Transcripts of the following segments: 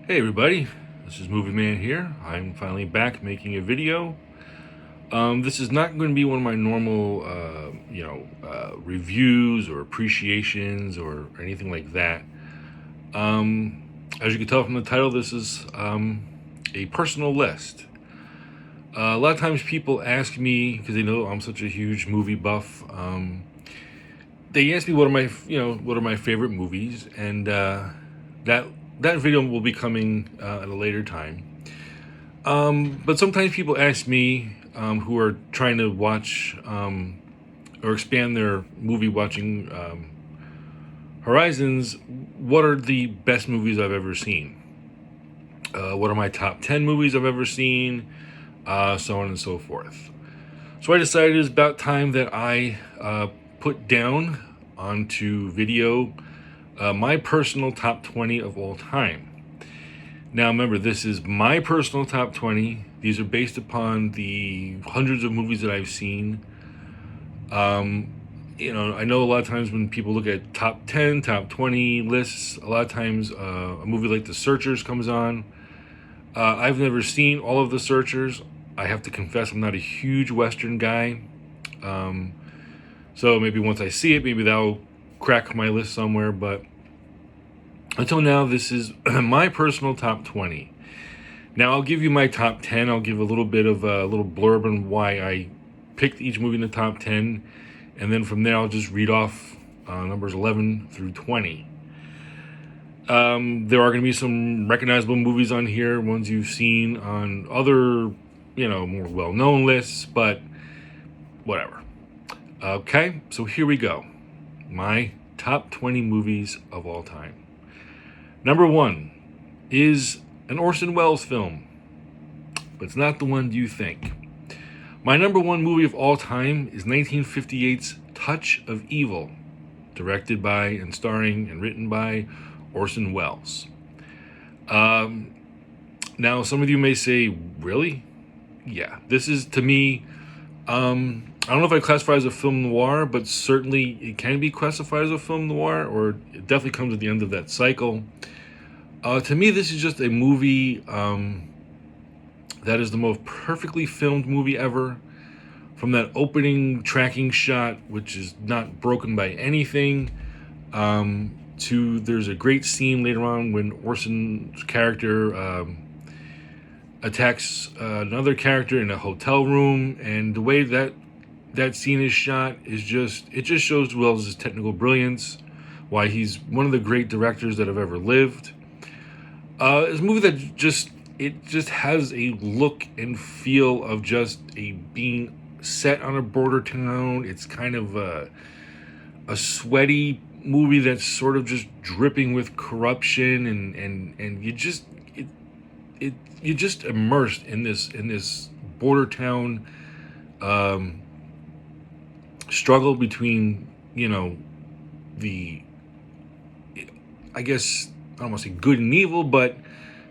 Hey everybody, this is Movie Man here. I'm finally back making a video. This is not going to be one of my normal, reviews or appreciations or anything like that. As you can tell from the title, this is a personal list. A lot of times people ask me, because they know I'm such a huge movie buff, they ask me what are my favorite movies, and that video will be coming at a later time. But sometimes people ask me who are trying to watch or expand their movie watching horizons, what are the best movies I've ever seen? What are my top 10 movies I've ever seen? So on and so forth. So I decided it's about time that I put down onto video my personal top 20 of all time. Now remember, this is my personal top 20. These are based upon the hundreds of movies that I've seen. I know a lot of times when people look at top 10, top 20 lists, a lot of times a movie like The Searchers comes on. I've never seen all of The Searchers. I have to confess I'm not a huge Western guy. So maybe once I see it, maybe that'll crack my list somewhere, but until now, this is my personal top 20. Now, I'll give you my top 10. I'll give a little bit of a little blurb on why I picked each movie in the top 10. And then from there, I'll just read off numbers 11 through 20. There are going to be some recognizable movies on here, ones you've seen on other, more well-known lists, but whatever. Okay, so here we go. My top 20 movies of all time. Number 1 is an Orson Welles film, but it's not the one you think. My number 1 movie of all time is 1958's Touch of Evil, directed by and starring and written by Orson Welles. Now, some of you may say, really? Yeah, this is, to me, I don't know if I classify it as a film noir, but certainly it can be classified as a film noir, or it definitely comes at the end of that cycle. To me, this is just a movie that is the most perfectly filmed movie ever. From that opening tracking shot, which is not broken by anything, to there's a great scene later on when Orson's character attacks another character in a hotel room, and the way that scene is shot is just shows Wells' technical brilliance, why he's one of the great directors that have ever lived. It's a movie that just has a look and feel of just a being set on a border town. It's kind of a sweaty movie that's sort of just dripping with corruption, and you're just immersed in this border town struggle between I guess I don't want to say good and evil, but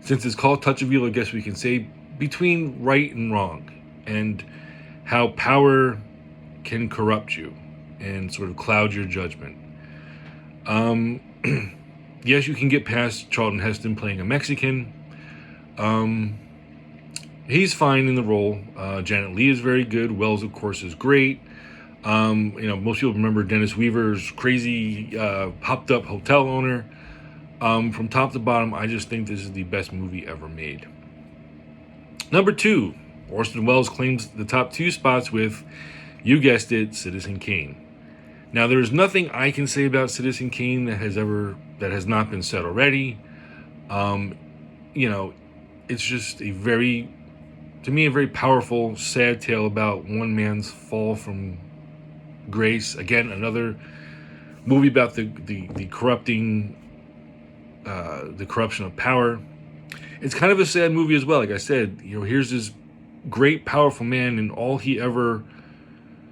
since it's called Touch of Evil, I guess we can say between right and wrong, and how power can corrupt you and sort of cloud your judgment. Yes, you can get past Charlton Heston playing a Mexican. He's fine in the role. Janet Leigh is very good. Wells, of course, is great. Most people remember Dennis Weaver's crazy, hopped up hotel owner. From top to bottom, I just think this is the best movie ever made. Number 2, Orson Welles claims the top 2 spots with, you guessed it, Citizen Kane. Now, there's nothing I can say about Citizen Kane that has not been said already. It's just a very powerful, sad tale about one man's fall from grace. Again, another movie about the corrupting. The corruption of power. It's kind of a sad movie as well. Like I said, here's this great, powerful man, and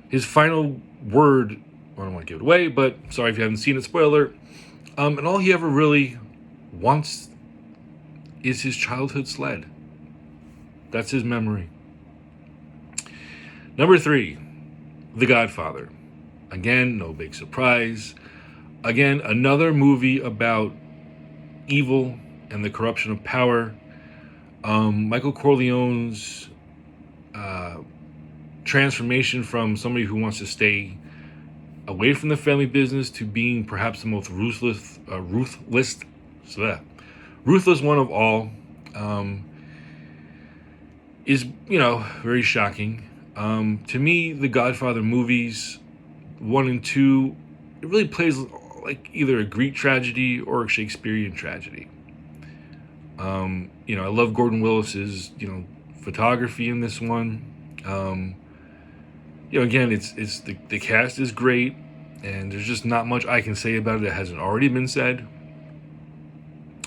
his final word, I don't want to give it away, but sorry if you haven't seen it, spoiler, and all he ever really wants is his childhood sled. That's his memory. Number 3, The Godfather. Again, no big surprise. Again, another movie about evil and the corruption of power. Michael Corleone's transformation from somebody who wants to stay away from the family business to being perhaps the most ruthless one of all, is, very shocking. To me, the Godfather movies 1 and 2, it really plays like either a Greek tragedy or a Shakespearean tragedy. I love Gordon Willis's, photography in this one. Again, it's the cast is great, and there's just not much I can say about it that hasn't already been said.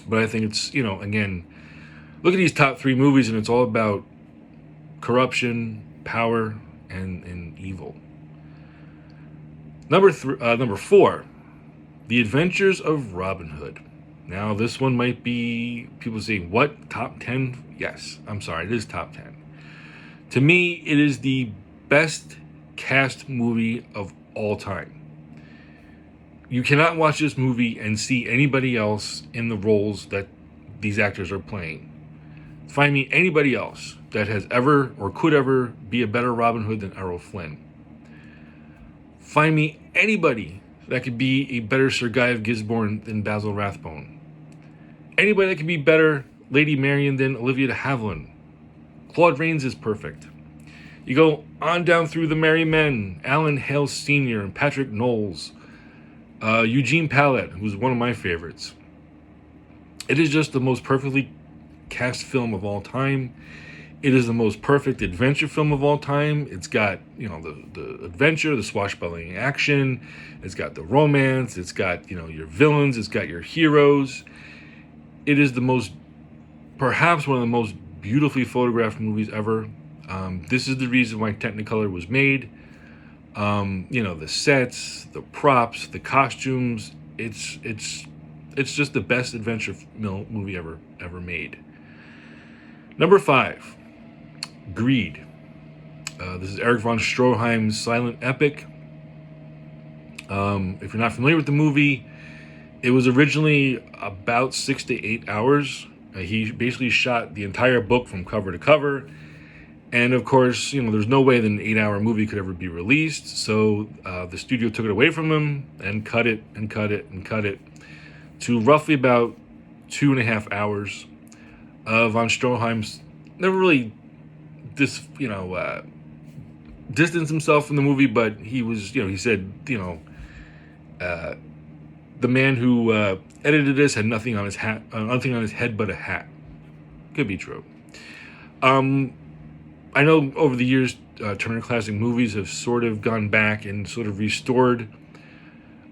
But I think it's, again, look at these top 3 movies, and it's all about corruption, power, and evil. Number 4, The Adventures of Robin Hood. Now, this one might be, people saying, what, top 10? Yes, I'm sorry, it is top 10. To me, it is the best cast movie of all time. You cannot watch this movie and see anybody else in the roles that these actors are playing. Find me anybody else that has ever or could ever be a better Robin Hood than Errol Flynn. Find me anybody that could be a better Sir Guy of Gisborne than Basil Rathbone. Anybody that could be better Lady Marian than Olivia de Havilland. Claude Rains is perfect. You go on down through the Merry Men, Alan Hale Sr. and Patrick Knowles, Eugene Pallette, who's one of my favorites. It is just the most perfectly cast film of all time. It is the most perfect adventure film of all time. It's got, the adventure, the swashbuckling action. It's got the romance. It's got, your villains. It's got your heroes. It is perhaps one of the most beautifully photographed movies ever. This is the reason why Technicolor was made. The sets, the props, the costumes. It's just the best adventure movie ever made. Number 5, Greed. This is Erich von Stroheim's silent epic. If you're not familiar with the movie, it was originally about 6 to 8 hours. He basically shot the entire book from cover to cover. And of course, there's no way that an 8-hour movie could ever be released. So the studio took it away from him and cut it to roughly about 2.5 hours. Von Stroheim's never really distanced himself from the movie, but he was, he said, the man who edited this had nothing on his head but a hat. Could be true. I know over the years, Turner Classic Movies have sort of gone back and sort of restored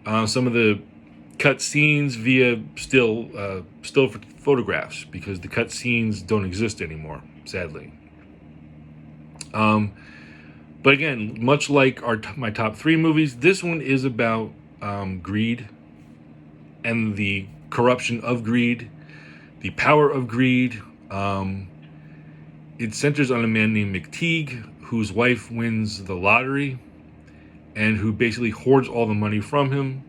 some of the cut scenes via still photographs, because the cut scenes don't exist anymore, sadly. But again, much like my top 3 movies, this one is about greed and the corruption of greed, the power of greed. It centers on a man named McTeague, whose wife wins the lottery and who basically hoards all the money from him.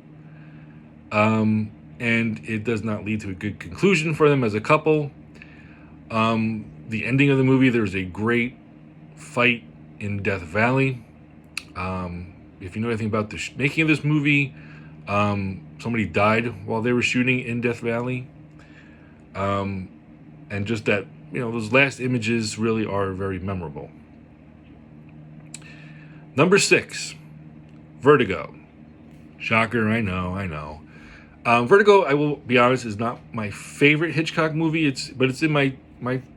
And it does not lead to a good conclusion for them as a couple. The ending of the movie, there's a great fight in Death Valley. If you know anything about the making of this movie, somebody died while they were shooting in Death Valley. And just that, those last images really are very memorable. Number 6, Vertigo. Shocker, I know. Vertigo, I will be honest, is not my favorite Hitchcock movie. But it's in my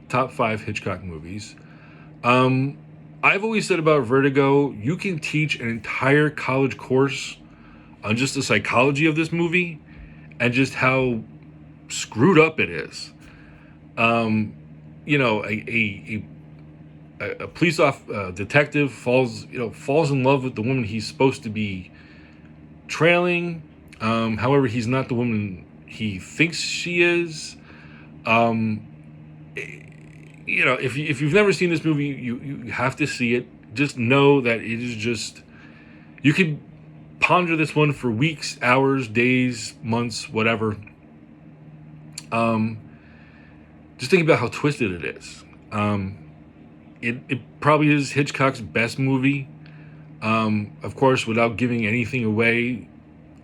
top 5 Hitchcock movies. I've always said about Vertigo, you can teach an entire college course on just the psychology of this movie and just how screwed up it is. A police detective falls in love with the woman he's supposed to be trailing. However, he's not the woman he thinks she is. If you've never seen this movie, you have to see it. Just know that it is just, you could ponder this one for weeks, hours, days, months, whatever. just think about how twisted it is. It probably is Hitchcock's best movie. Of course, without giving anything away,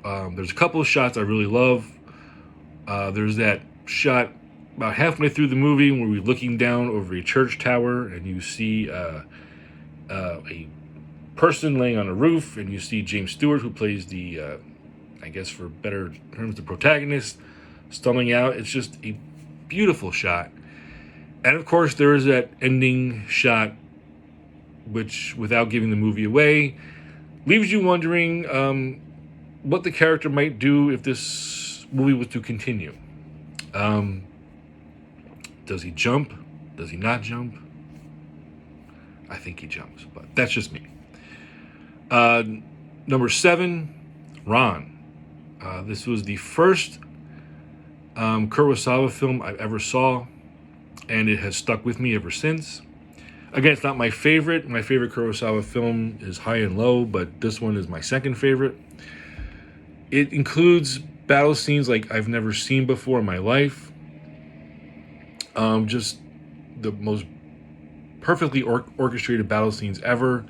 there's a couple of shots I really love. There's that shot about halfway through the movie where we're looking down over a church tower and you see a person laying on a roof, and you see James Stewart, who plays the, I guess for better terms, the protagonist, stumbling out. It's just a beautiful shot. And of course, there is that ending shot, which, without giving the movie away, leaves you wondering what the character might do if this movie was to continue. Does he jump? Does he not jump? I think he jumps, but that's just me. Number 7, Ron. This was the first Kurosawa film I ever saw, and it has stuck with me ever since. Again, it's not my favorite. My favorite Kurosawa film is High and Low, but this one is my second favorite. It includes battle scenes like I've never seen before in my life. Just the most perfectly orchestrated battle scenes ever.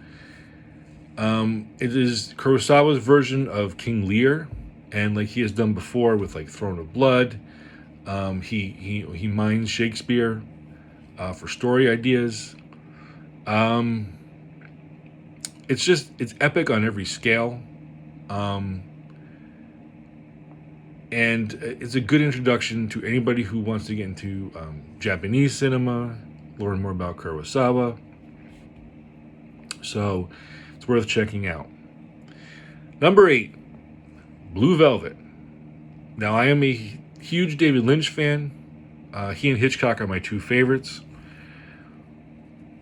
It is Kurosawa's version of King Lear, and like he has done before with like Throne of Blood, he mines Shakespeare for story ideas. It's epic on every scale, and it's a good introduction to anybody who wants to get into Japanese cinema, learn more about Kurosawa. So it's worth checking out. Number 8, Blue Velvet. Now, I am a huge David Lynch fan. He and Hitchcock are my two favorites.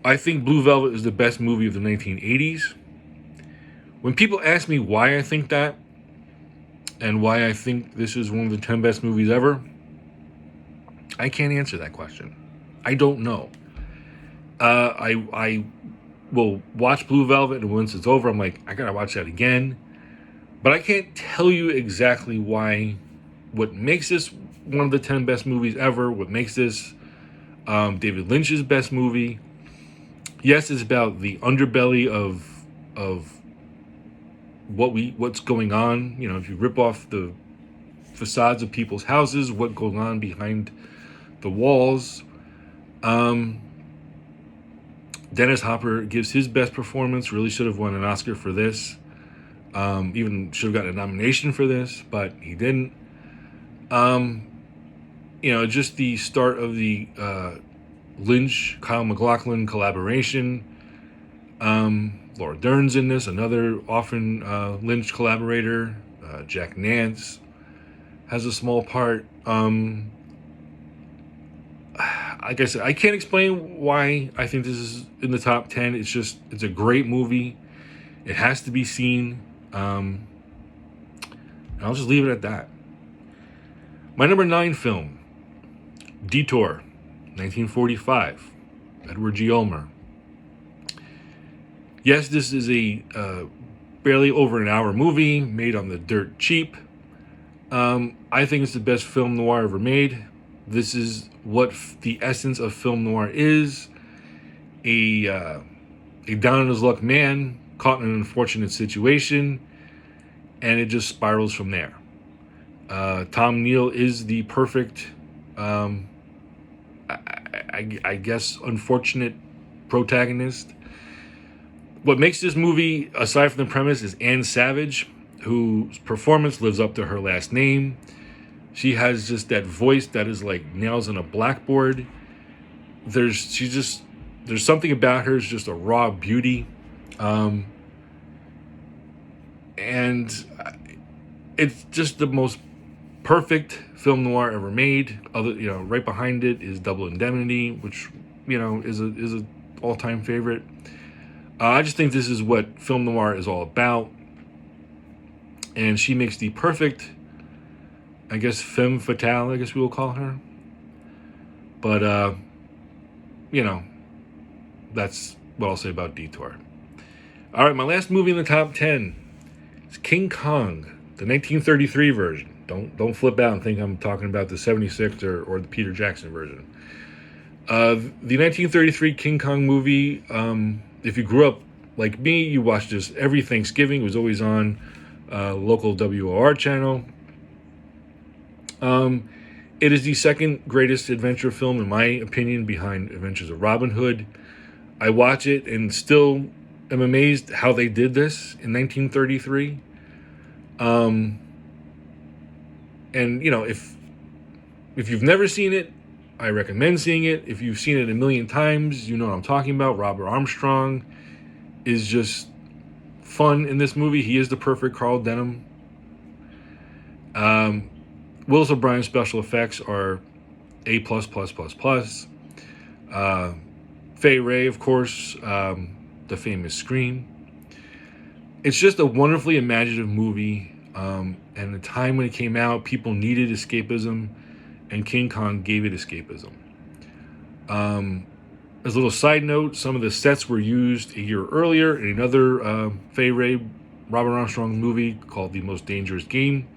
I think Blue Velvet is the best movie of the 1980s. When people ask me why I think that, and why I think this is one of the 10 best movies ever, I can't answer that question. I don't know. I will watch Blue Velvet, and once it's over, I'm like, I gotta watch that again. But I can't tell you exactly why, what makes this one of the 10 best movies ever, what makes this David Lynch's best movie. Yes, it's about the underbelly of what's going on. You know, if you rip off the facades of people's houses, what goes on behind the walls. Dennis Hopper gives his best performance. Really should have won an Oscar for this. Even should have gotten a nomination for this, but he didn't. Just the start of the Lynch-Kyle MacLachlan collaboration. Laura Dern's in this, another often Lynch collaborator. Jack Nance has a small part. Like I said, I can't explain why I think this is in the top 10. It's a great movie. It has to be seen. And I'll just leave it at that. My number 9 film, Detour, 1945, Edward G. Ulmer. Yes, this is a barely over an hour movie made on the dirt cheap. I think it's the best film noir ever made. This is what the essence of film noir is. A down on his luck man caught in an unfortunate situation, and it just spirals from there. Tom Neal is the perfect, I guess, unfortunate protagonist. What makes this movie, aside from the premise, is Anne Savage, whose performance lives up to her last name. She has just that voice that is like nails on a blackboard. There's something about her is just a raw beauty. And it's just the most perfect film noir ever made. Right behind it is Double Indemnity, which is a all-time favorite. I just think this is what film noir is all about, and she makes the perfect, I guess, femme fatale, I guess we will call her. But that's what I'll say about Detour. All right, my last movie in the top 10 is King Kong, the 1933 version. Don't flip out and think I'm talking about the 76 or the Peter Jackson version. The 1933 King Kong movie, if you grew up like me, you watched this every Thanksgiving. It was always on local WOR channel. It is the second greatest adventure film, in my opinion, behind Adventures of Robin Hood. I watch it and still am amazed how they did this in 1933. And you know, if you've never seen it, I recommend seeing it. If you've seen it a million times, you know what I'm talking about. Robert Armstrong is just fun in this movie. He is the perfect Carl Denham. Willis O'Brien's special effects are A++++. Fay Wray, of course, the famous scream. It's just a wonderfully imaginative movie. And the time when it came out, people needed escapism, and King Kong gave it escapism. As a little side note, some of the sets were used a year earlier in another Fay Wray, Robert Armstrong movie called The Most Dangerous Game.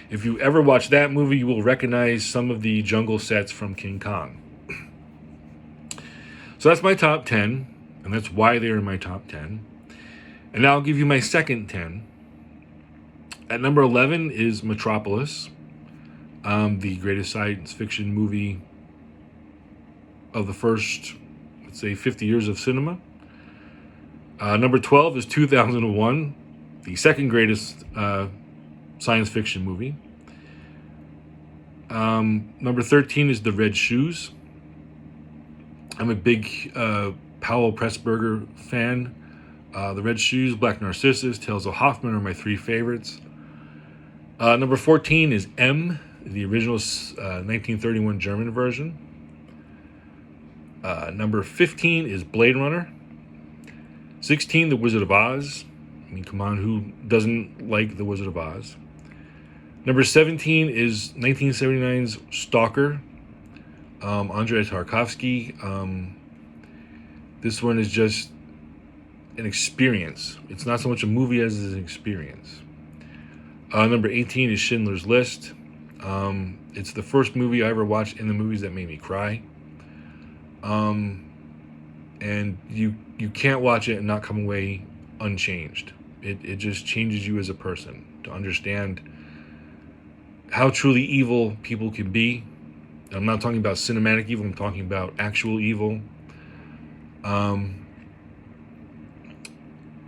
If you ever watch that movie, you will recognize some of the jungle sets from King Kong. So that's my top 10, and that's why they're in my top 10. And now I'll give you my second 10. At number 11 is Metropolis, the greatest science fiction movie of the first, let's say, 50 years of cinema. Number 12 is 2001, the second greatest science fiction movie. Number 13 is The Red Shoes. I'm a big Powell Pressburger fan. The Red Shoes, Black Narcissus, Tales of Hoffman are my three favorites. Number 14 is M, the original 1931 German version. Number 15 is Blade Runner. 16, The Wizard of Oz. I mean, come on, who doesn't like The Wizard of Oz? Number 17 is 1979's Stalker, Andrei Tarkovsky. This one is just an experience. It's not so much a movie as an experience. Number 18 is Schindler's List. It's the first movie I ever watched in the movies that made me cry. And you can't watch it and not come away unchanged. It just changes you as a person to understand how truly evil people can be. I'm not talking about cinematic evil, I'm talking about actual evil. Number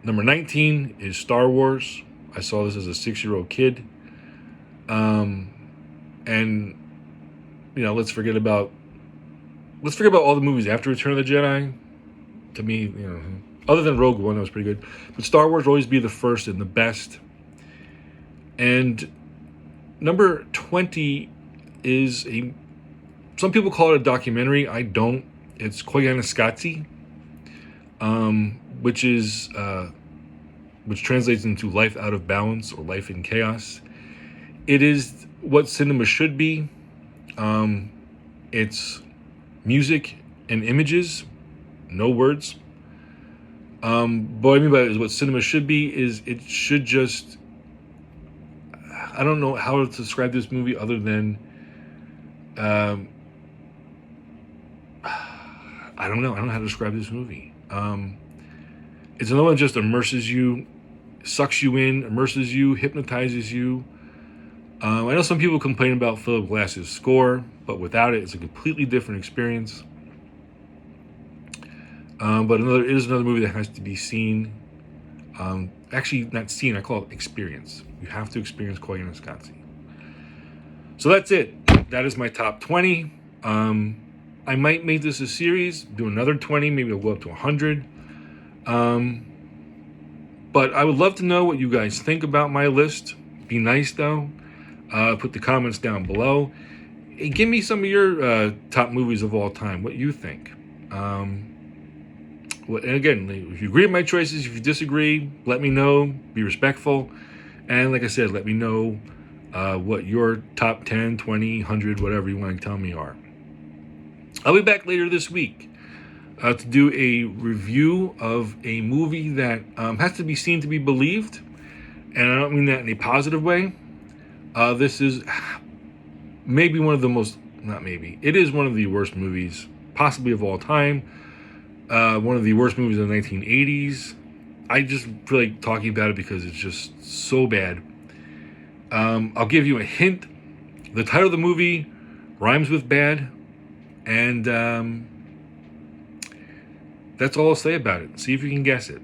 19 is Star Wars. I saw this as a 6-year-old kid. And, you know, let's forget about all the movies after Return of the Jedi. To me, you know, other than Rogue One, that was pretty good. But Star Wars will always be the first and the best. And number 20 is some people call it a documentary. I don't. It's Koyaanisqatsi, which translates into Life Out of Balance or Life in Chaos. It is what cinema should be. It's music and images, no words. What I mean by it is what cinema should be is it should just, I don't know how to describe this movie other than, I don't know how to describe this movie. It's another one that just immerses you, sucks you in, immerses you, hypnotizes you. I know some people complain about Philip Glass's score, but without it, it's a completely different experience. But it is another movie that has to be seen. Actually, not seen, I call it experience. You have to experience Koyaanisqatsi. So that's it. That is my top 20. I might make this a series, do another 20, maybe I'll go up to 100. But I would love to know what you guys think about my list. Be nice, though. Put the comments down below. Hey, give me some of your top movies of all time, what you think. And again, if you agree with my choices, if you disagree, let me know. Be respectful. And like I said, let me know what your top 10, 20, 100, whatever you want to tell me are. I'll be back later this week to do a review of a movie that has to be seen to be believed. And I don't mean that in a positive way. This is maybe one of the most, not maybe, it is one of the worst movies possibly of all time. One of the worst movies of the 1980s. I just feel like talking about it because it's just so bad. I'll give you a hint. The title of the movie rhymes with bad. And that's all I'll say about it. See if you can guess it.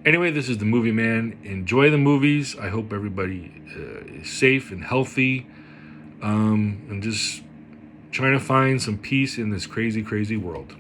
Anyway, this is the Movie Man. Enjoy the movies. I hope everybody is safe and healthy. And just trying to find some peace in this crazy, crazy world.